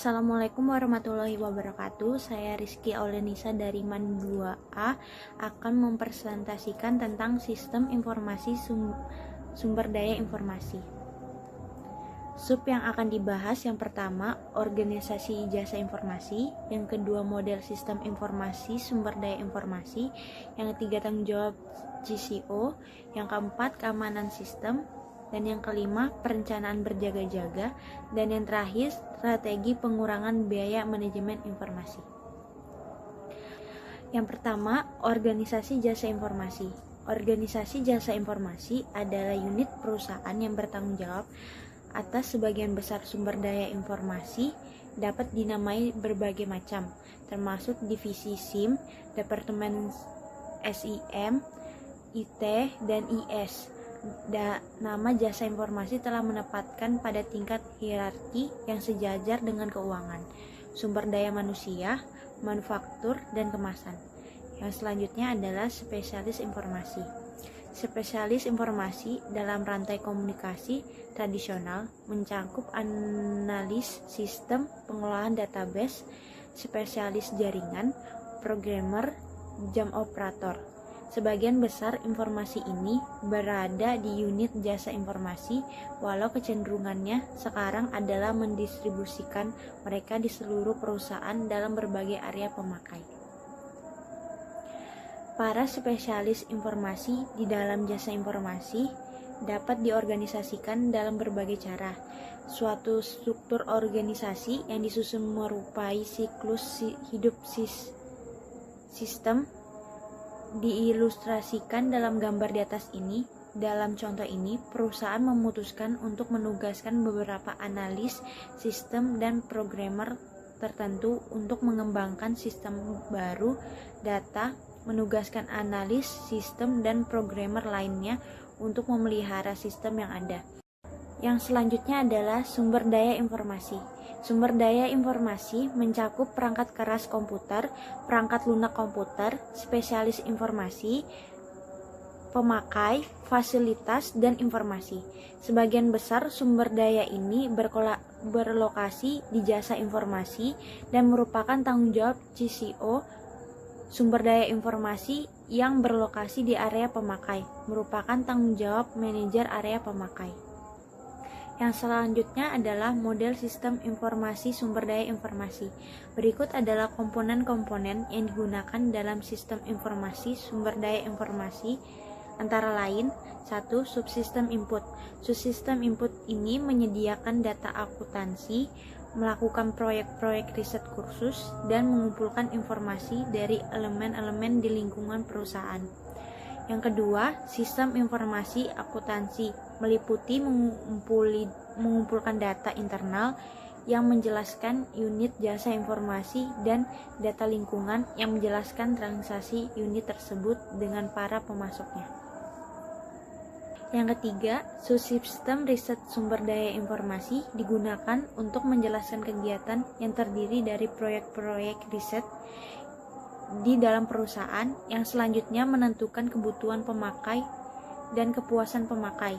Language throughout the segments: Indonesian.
Assalamualaikum warahmatullahi wabarakatuh. Saya Rizky Aulenisa dari MAN 2A akan mempresentasikan tentang sistem informasi sumber daya informasi. Sub yang akan dibahas yang pertama, organisasi jasa informasi, yang kedua, model sistem informasi sumber daya informasi, yang ketiga, tanggung jawab GCO, yang keempat, keamanan sistem, dan yang kelima, perencanaan berjaga-jaga, dan yang terakhir, strategi pengurangan biaya manajemen informasi. Yang pertama, organisasi jasa informasi. Organisasi jasa informasi adalah unit perusahaan yang bertanggung jawab atas sebagian besar sumber daya informasi, dapat dinamai berbagai macam, termasuk divisi SIM, Departemen SIM, IT, dan IS. Nama jasa informasi telah menempatkan pada tingkat hierarki yang sejajar dengan keuangan, sumber daya manusia, manufaktur, dan kemasan. Yang selanjutnya adalah spesialis informasi. Spesialis informasi dalam rantai komunikasi tradisional mencakup analis sistem, pengolahan database, spesialis jaringan, programmer, jam operator. Sebagian besar informasi ini berada di unit jasa informasi, walau kecenderungannya sekarang adalah mendistribusikan mereka di seluruh perusahaan dalam berbagai area pemakai. Para spesialis informasi di dalam jasa informasi dapat diorganisasikan dalam berbagai cara. Suatu struktur organisasi yang disusun merupai siklus hidup sistem diilustrasikan dalam gambar di atas ini. Dalam contoh ini, perusahaan memutuskan untuk menugaskan beberapa analis sistem dan programmer tertentu untuk mengembangkan sistem baru data, menugaskan analis sistem dan programmer lainnya untuk memelihara sistem yang ada. Yang selanjutnya adalah sumber daya informasi. Sumber daya informasi mencakup perangkat keras komputer, perangkat lunak komputer, spesialis informasi, pemakai, fasilitas, dan informasi. Sebagian besar sumber daya ini berlokasi di jasa informasi dan merupakan tanggung jawab GCO. Sumber daya informasi yang berlokasi di area pemakai merupakan tanggung jawab manajer area pemakai. Yang selanjutnya adalah model sistem informasi sumber daya informasi. Berikut adalah komponen-komponen yang digunakan dalam sistem informasi sumber daya informasi, antara lain: 1. Subsistem input. Subsistem input ini menyediakan data akuntansi, melakukan proyek-proyek riset kursus, dan mengumpulkan informasi dari elemen-elemen di lingkungan perusahaan. Yang kedua, sistem informasi akuntansi meliputi mengumpulkan data internal yang menjelaskan unit jasa informasi dan data lingkungan yang menjelaskan transaksi unit tersebut dengan para pemasoknya. Yang ketiga, subsistem riset sumber daya informasi digunakan untuk menjelaskan kegiatan yang terdiri dari proyek-proyek riset di dalam perusahaan yang selanjutnya menentukan kebutuhan pemakai dan kepuasan pemakai.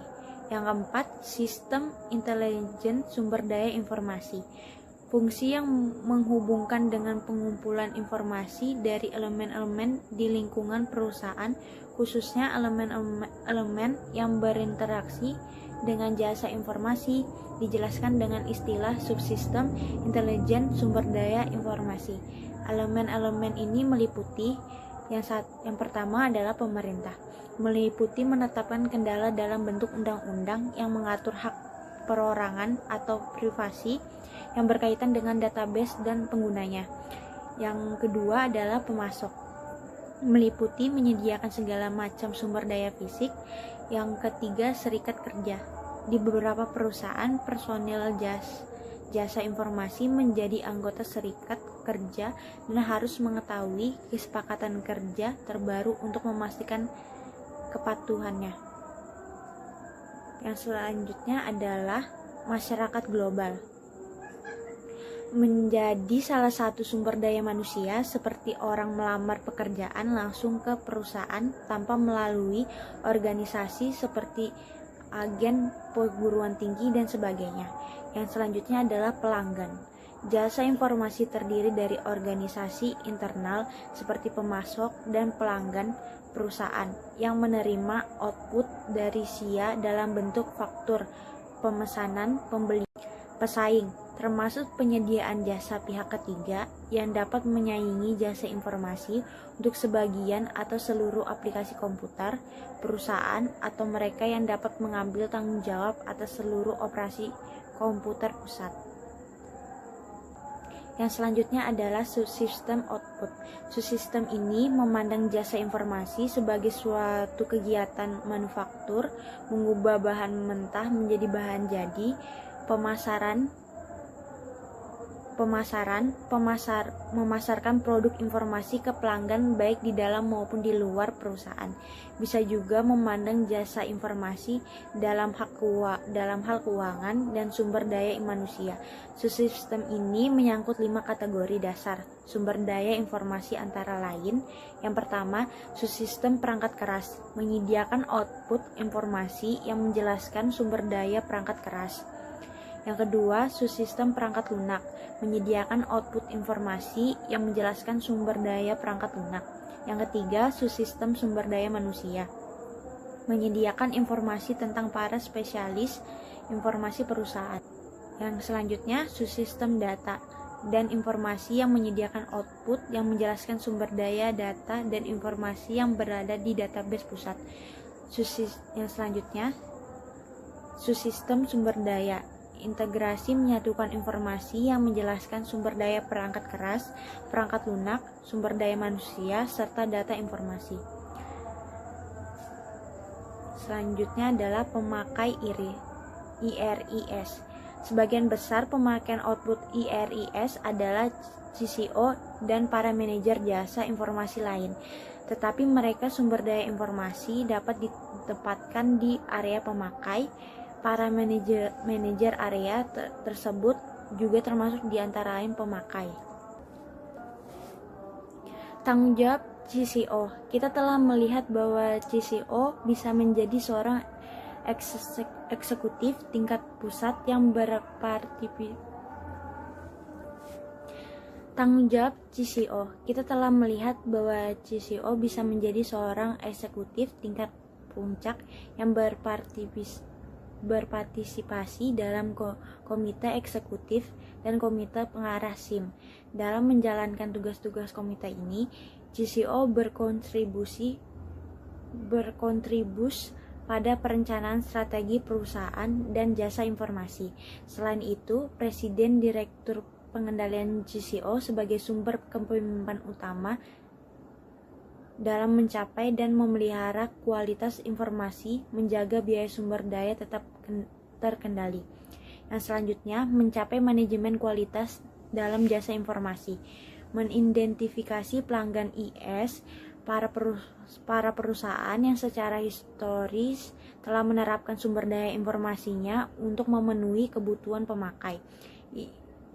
Yang keempat, sistem intelijen sumber daya informasi. Fungsi yang menghubungkan dengan pengumpulan informasi dari elemen-elemen di lingkungan perusahaan, khususnya elemen-elemen yang berinteraksi dengan jasa informasi, dijelaskan dengan istilah subsistem intelijen sumber daya informasi. Elemen-elemen ini meliputi yang pertama adalah pemerintah, meliputi menetapkan kendala dalam bentuk undang-undang yang mengatur hak perorangan atau privasi yang berkaitan dengan database dan penggunanya. Yang kedua adalah pemasok, meliputi menyediakan segala macam sumber daya fisik. Yang ketiga, serikat kerja. Di beberapa perusahaan, personil jasa informasi menjadi anggota serikat kerja dan harus mengetahui kesepakatan kerja terbaru untuk memastikan kepatuhannya. Yang selanjutnya adalah masyarakat global. Menjadi salah satu sumber daya manusia, seperti orang melamar pekerjaan langsung ke perusahaan tanpa melalui organisasi seperti agen perguruan tinggi dan sebagainya. Yang selanjutnya adalah pelanggan. Jasa informasi terdiri dari organisasi internal seperti pemasok dan pelanggan perusahaan yang menerima output dari SIA dalam bentuk faktur, pemesanan, pembeli, pesaing, termasuk penyediaan jasa pihak ketiga yang dapat menyaingi jasa informasi untuk sebagian atau seluruh aplikasi komputer, perusahaan, atau mereka yang dapat mengambil tanggung jawab atas seluruh operasi komputer pusat. Yang selanjutnya adalah subsystem output. Subsistem ini memandang jasa informasi sebagai suatu kegiatan manufaktur, mengubah bahan mentah menjadi bahan jadi, memasarkan produk informasi ke pelanggan baik di dalam maupun di luar perusahaan. Bisa juga memandang jasa informasi dalam hal keuangan dan sumber daya manusia. Subsistem ini menyangkut 5 kategori dasar sumber daya informasi antara lain. Yang pertama, subsistem perangkat keras, menyediakan output informasi yang menjelaskan sumber daya perangkat keras. Yang kedua, subsistem perangkat lunak, menyediakan output informasi yang menjelaskan sumber daya perangkat lunak. Yang ketiga, subsistem sumber daya manusia, menyediakan informasi tentang para spesialis informasi perusahaan. Yang selanjutnya, subsistem data dan informasi yang menyediakan output yang menjelaskan sumber daya data dan informasi yang berada di database pusat. Yang selanjutnya, subsistem sumber daya, integrasi menyatukan informasi yang menjelaskan sumber daya perangkat keras, perangkat lunak, sumber daya manusia, serta data informasi. Selanjutnya adalah pemakai IRIS. Sebagian besar pemakaian output IRIS adalah CCO dan para manajer jasa informasi lain. Tetapi mereka sumber daya informasi dapat ditempatkan di area pemakai. Para manajer area tersebut juga termasuk di antara lain pemakai. Tanggung jawab CCO. Kita telah melihat bahwa CCO bisa menjadi seorang eksekutif tingkat pusat yang Tanggung jawab CCO. Kita telah melihat bahwa CCO bisa menjadi seorang eksekutif tingkat puncak yang berpartisipasi dalam komite eksekutif dan komite pengarah SIM. Dalam menjalankan tugas-tugas komite ini, CCO berkontribusi pada perencanaan strategi perusahaan dan jasa informasi. Selain itu, Presiden Direktur Pengendalian CCO sebagai sumber kepemimpinan utama dalam mencapai dan memelihara kualitas informasi, menjaga biaya sumber daya tetap terkendali. Yang selanjutnya, mencapai manajemen kualitas dalam jasa informasi, mengidentifikasi pelanggan IS, para perusahaan yang secara historis telah menerapkan sumber daya informasinya untuk memenuhi kebutuhan pemakai.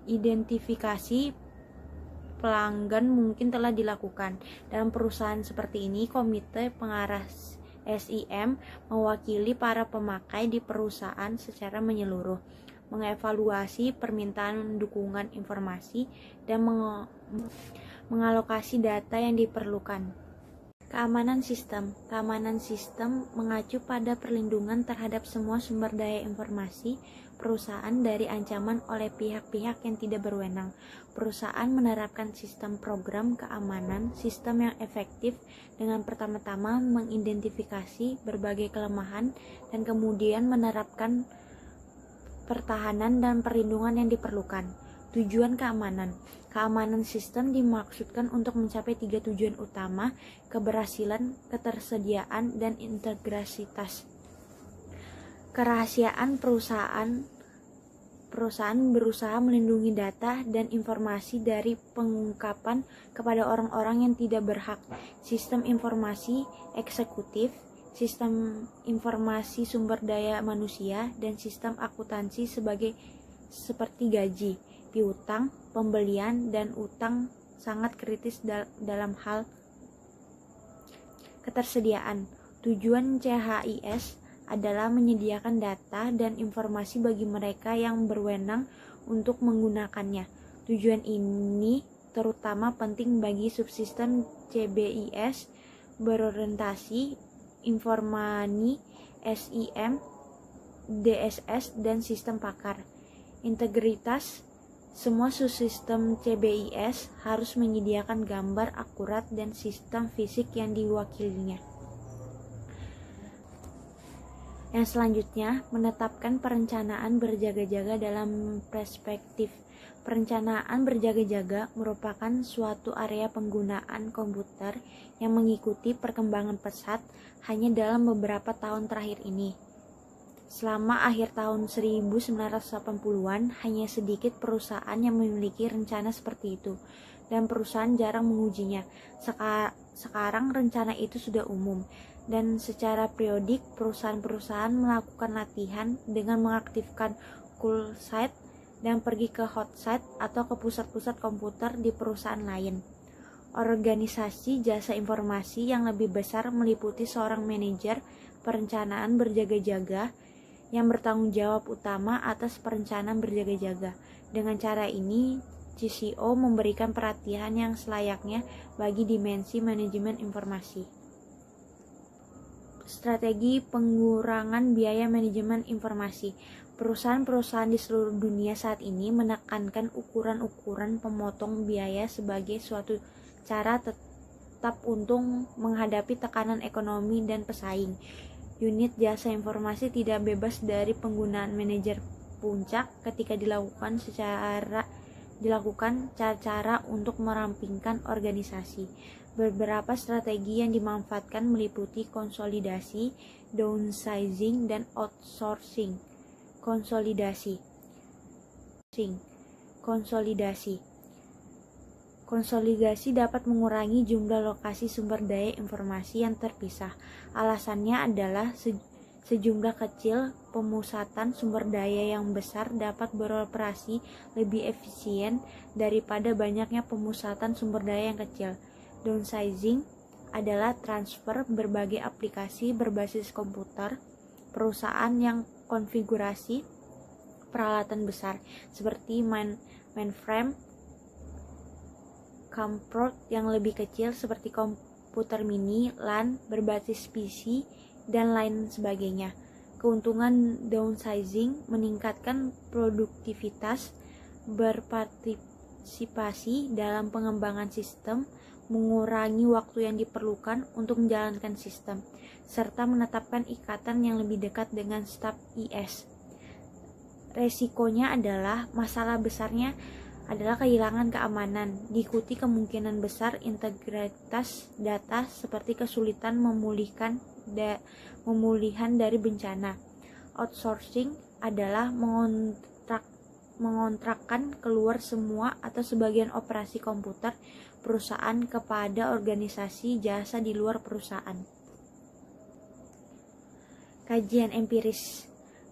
Identifikasi pelanggan mungkin telah dilakukan. Dalam perusahaan seperti ini, komite pengarah SIM mewakili para pemakai di perusahaan secara menyeluruh, mengevaluasi permintaan dukungan informasi, dan mengalokasi data yang diperlukan. Keamanan sistem. Keamanan sistem mengacu pada perlindungan terhadap semua sumber daya informasi perusahaan dari ancaman oleh pihak-pihak yang tidak berwenang. Perusahaan menerapkan sistem program keamanan sistem yang efektif dengan pertama-tama mengidentifikasi berbagai kelemahan dan kemudian menerapkan pertahanan dan perlindungan yang diperlukan. Tujuan keamanan. Keamanan sistem dimaksudkan untuk mencapai 3 tujuan utama: keberhasilan, ketersediaan, dan integritas. Kerahasiaan perusahaan berusaha melindungi data dan informasi dari pengungkapan kepada orang-orang yang tidak berhak. Sistem informasi eksekutif, sistem informasi sumber daya manusia, dan sistem akuntansi seperti gaji, piutang, pembelian, dan utang sangat kritis dalam hal ketersediaan. Tujuan CHIS adalah menyediakan data dan informasi bagi mereka yang berwenang untuk menggunakannya. Tujuan ini terutama penting bagi subsistem CBIS berorientasi informasi, SIM, DSS, dan sistem pakar. Integritas. Semua subsistem CBIS harus menyediakan gambar akurat dan sistem fisik yang diwakilinya. Yang selanjutnya, menetapkan perencanaan berjaga-jaga dalam perspektif. Perencanaan berjaga-jaga merupakan suatu area penggunaan komputer yang mengikuti perkembangan pesat hanya dalam beberapa tahun terakhir ini. Selama akhir tahun 1980-an, hanya sedikit perusahaan yang memiliki rencana seperti itu, dan perusahaan jarang mengujinya. Sekarang rencana itu sudah umum, dan secara periodik perusahaan-perusahaan melakukan latihan dengan mengaktifkan cool site dan pergi ke hot site atau ke pusat-pusat komputer di perusahaan lain. Organisasi jasa informasi yang lebih besar meliputi seorang manajer perencanaan berjaga-jaga yang bertanggung jawab utama atas perencanaan berjaga-jaga. Dengan cara ini, GCO memberikan perhatian yang selayaknya bagi dimensi manajemen informasi. Strategi pengurangan biaya manajemen informasi. Perusahaan-perusahaan di seluruh dunia saat ini menekankan ukuran-ukuran pemotong biaya sebagai suatu cara tetap untung menghadapi tekanan ekonomi dan pesaing. Unit jasa informasi tidak bebas dari penggunaan manajer puncak ketika dilakukan cara-cara untuk merampingkan organisasi. Beberapa strategi yang dimanfaatkan meliputi konsolidasi, downsizing, dan outsourcing. Konsolidasi dapat mengurangi jumlah lokasi sumber daya informasi yang terpisah. Alasannya adalah sejumlah kecil pemusatan sumber daya yang besar dapat beroperasi lebih efisien daripada banyaknya pemusatan sumber daya yang kecil. Downsizing adalah transfer berbagai aplikasi berbasis komputer perusahaan yang konfigurasi peralatan besar seperti mainframe, Camprod yang lebih kecil seperti komputer mini, LAN, berbasis PC, dan lain sebagainya. Keuntungan downsizing meningkatkan produktivitas, berpartisipasi dalam pengembangan sistem, mengurangi waktu yang diperlukan untuk menjalankan sistem, serta menetapkan ikatan yang lebih dekat dengan staf IS. Resikonya adalah masalah besarnya adalah kehilangan keamanan, diikuti kemungkinan besar integritas data seperti kesulitan pemulihan dari bencana. Outsourcing adalah mengontrakkan keluar semua atau sebagian operasi komputer perusahaan kepada organisasi jasa di luar perusahaan. Kajian empiris.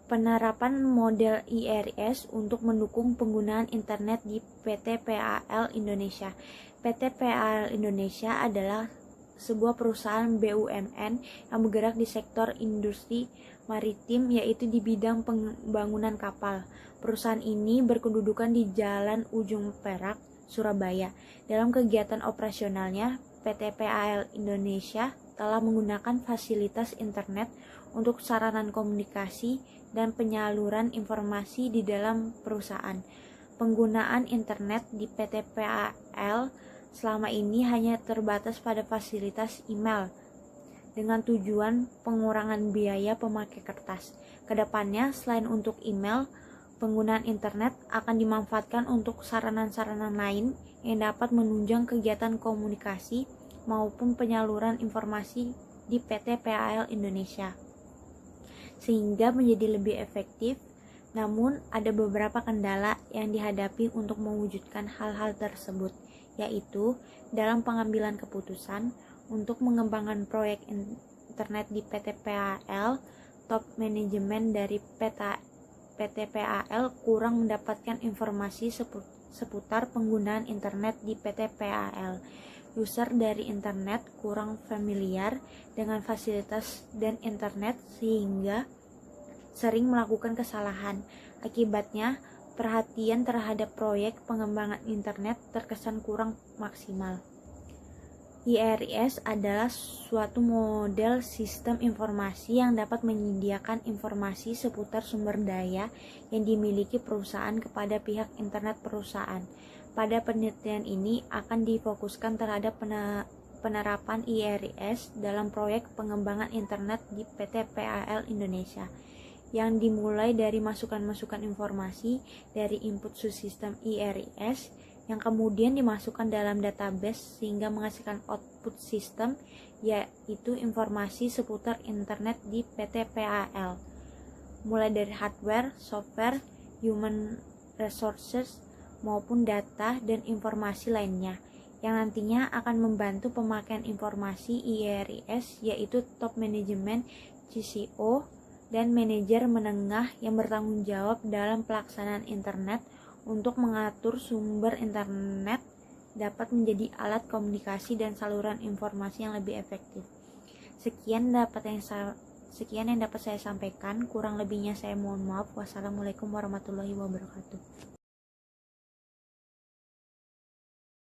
Penerapan model IRS untuk mendukung penggunaan internet di PT PAL Indonesia. PT PAL Indonesia adalah sebuah perusahaan BUMN yang bergerak di sektor industri maritim, yaitu di bidang pembangunan kapal. Perusahaan ini berkedudukan di Jalan Ujung Perak, Surabaya. Dalam kegiatan operasionalnya, PT PAL Indonesia telah menggunakan fasilitas internet untuk sarana komunikasi dan penyaluran informasi di dalam perusahaan. Penggunaan internet di PT PAL selama ini hanya terbatas pada fasilitas email dengan tujuan pengurangan biaya pemakai kertas. Kedepannya, selain untuk email, penggunaan internet akan dimanfaatkan untuk sarana-sarana lain yang dapat menunjang kegiatan komunikasi maupun penyaluran informasi di PT PAL Indonesia, sehingga menjadi lebih efektif. Namun, ada beberapa kendala yang dihadapi untuk mewujudkan hal-hal tersebut, yaitu dalam pengambilan keputusan untuk mengembangkan proyek internet di PT PAL. Top manajemen dari PT PAL kurang mendapatkan informasi seputar penggunaan internet di PT PAL. User dari internet kurang familiar dengan fasilitas dan internet sehingga sering melakukan kesalahan. Akibatnya, perhatian terhadap proyek pengembangan internet terkesan kurang maksimal. IRIS adalah suatu model sistem informasi yang dapat menyediakan informasi seputar sumber daya yang dimiliki perusahaan kepada pihak internet perusahaan. Pada penelitian ini akan difokuskan terhadap penerapan IRIS dalam proyek pengembangan internet di PT PAL Indonesia, yang dimulai dari masukan-masukan informasi dari input sistem IRIS yang kemudian dimasukkan dalam database sehingga menghasilkan output sistem, yaitu informasi seputar internet di PT PAL, mulai dari hardware, software, human resources, maupun data dan informasi lainnya, yang nantinya akan membantu pemakaian informasi IRIS, yaitu top management, CCO, dan manajer menengah yang bertanggung jawab dalam pelaksanaan internet untuk mengatur sumber internet dapat menjadi alat komunikasi dan saluran informasi yang lebih efektif. Sekian yang dapat saya sampaikan, kurang lebihnya saya mohon maaf. Wassalamualaikum warahmatullahi wabarakatuh.